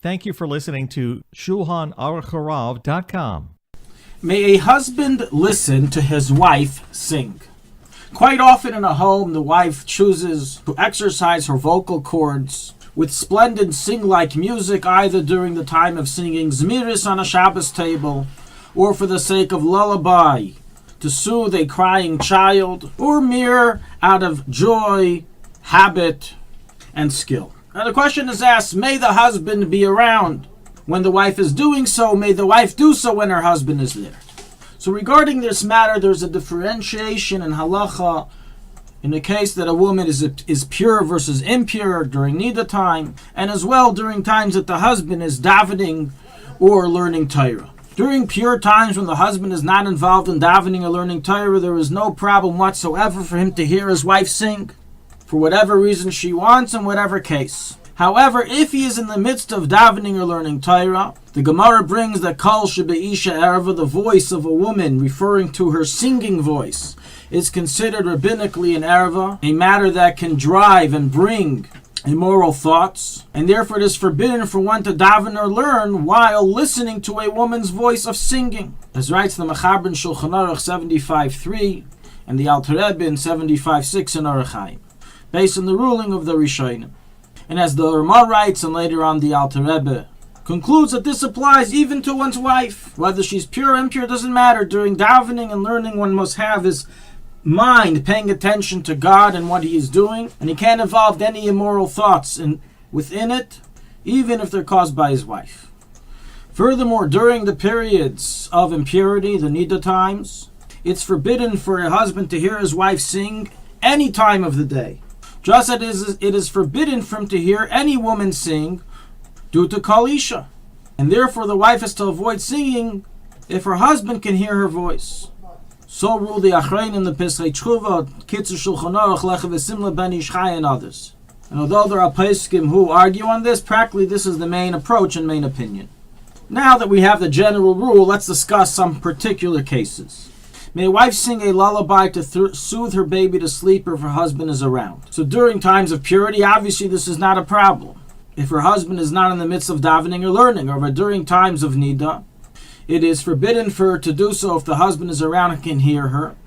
Thank you for listening to ShulchanAruch May a husband listen to his wife sing. Quite often in a home, the wife chooses to exercise her vocal cords with splendid sing-like music, either during the time of singing Zmiris on a Shabbos table, or for the sake of lullaby, to soothe a crying child, or mere out of joy, habit, and skill. Now the question is asked, may the husband be around when the wife is doing so? May the wife do so when her husband is there? So regarding this matter, there's a differentiation in halacha in the case that a woman is pure versus impure during nida time, and as well during times that the husband is davening or learning Torah. During pure times when the husband is not involved in davening or learning Torah, there is no problem whatsoever for him to hear his wife sing, for whatever reason she wants, in whatever case. However, if he is in the midst of davening or learning Torah, the Gemara brings that Kol Shebeisha Erva, the voice of a woman, referring to her singing voice, is considered rabbinically an Erva, a matter that can drive and bring immoral thoughts, and therefore it is forbidden for one to daven or learn while listening to a woman's voice of singing. As writes the Mechaber in Shulchan Aruch 75.3 and the Alter Rebbe in 75.6 in Orach Chaim, based on the ruling of the Rishonim. And as the Ramah writes, and later on the Alter Rebbe concludes, that this applies even to one's wife. Whether she's pure or impure doesn't matter. During davening and learning, one must have his mind paying attention to God and what he is doing, and he can't involve any immoral thoughts within it, even if they're caused by his wife. Furthermore, during the periods of impurity, the nida times, it's forbidden for a husband to hear his wife sing any time of the day. Just as it is forbidden for him to hear any woman sing due to Kol Isha. And therefore the wife has to avoid singing if her husband can hear her voice. So rule the Achrein in the Pesach Tshuva, Kitzur Shulchan Aruch, Lecha V'Simla Ben Ish Chai, and others. And although there are poskim who argue on this, practically this is the main approach and main opinion. Now that we have the general rule, let's discuss some particular cases. May a wife sing a lullaby to soothe her baby to sleep if her husband is around. So during times of purity, obviously this is not a problem. If her husband is not in the midst of davening or learning, or during times of nida, it is forbidden for her to do so if the husband is around and can hear her.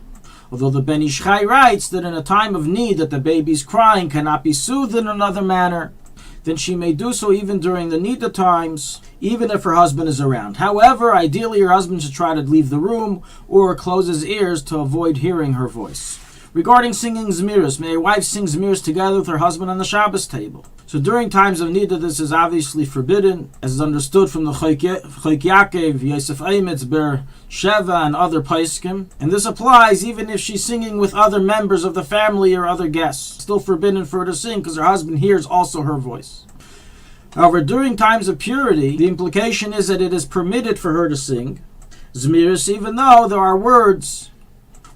Although the Ben Ish Chai writes that in a time of need that the baby's crying cannot be soothed in another manner, then she may do so even during the nida times, even if her husband is around. However, ideally her husband should try to leave the room or close his ears to avoid hearing her voice. Regarding singing Zmiris, may a wife sing Zmiris together with her husband on the Shabbos table. So during times of nida, this is obviously forbidden, as is understood from the Chok Yaakov, Yosef Eimetz, Ber Sheva, and other poskim. And this applies even if she's singing with other members of the family or other guests. Still forbidden for her to sing because her husband hears also her voice. However, during times of purity, the implication is that it is permitted for her to sing Zmiris, even though there are words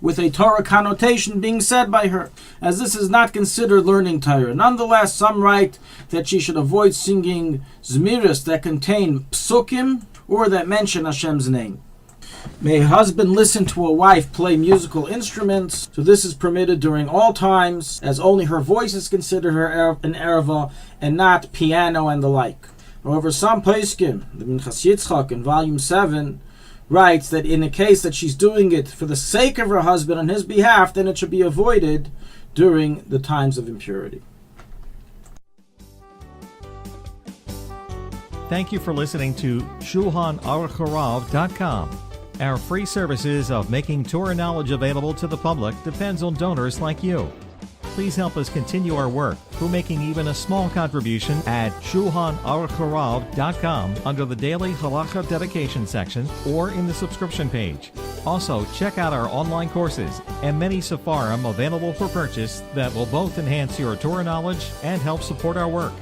with a Torah connotation being said by her, as this is not considered learning Torah. Nonetheless, some write that she should avoid singing Zmiris that contain psukim or that mention Hashem's name. May a husband listen to a wife play musical instruments, so this is permitted during all times, as only her voice is considered an erva and not piano and the like. However, some poskim, the Minchas Yitzchak in volume 7, writes that in the case that she's doing it for the sake of her husband on his behalf, then it should be avoided during the times of impurity. Thank you for listening to ShulchanAruch. Our free services of making Torah knowledge available to the public depends on donors like you. Please help us continue our work through making even a small contribution at ShulchanAruch.com under the Daily Halacha Dedication section or in the subscription page. Also, check out our online courses and many Sefarim available for purchase that will both enhance your Torah knowledge and help support our work.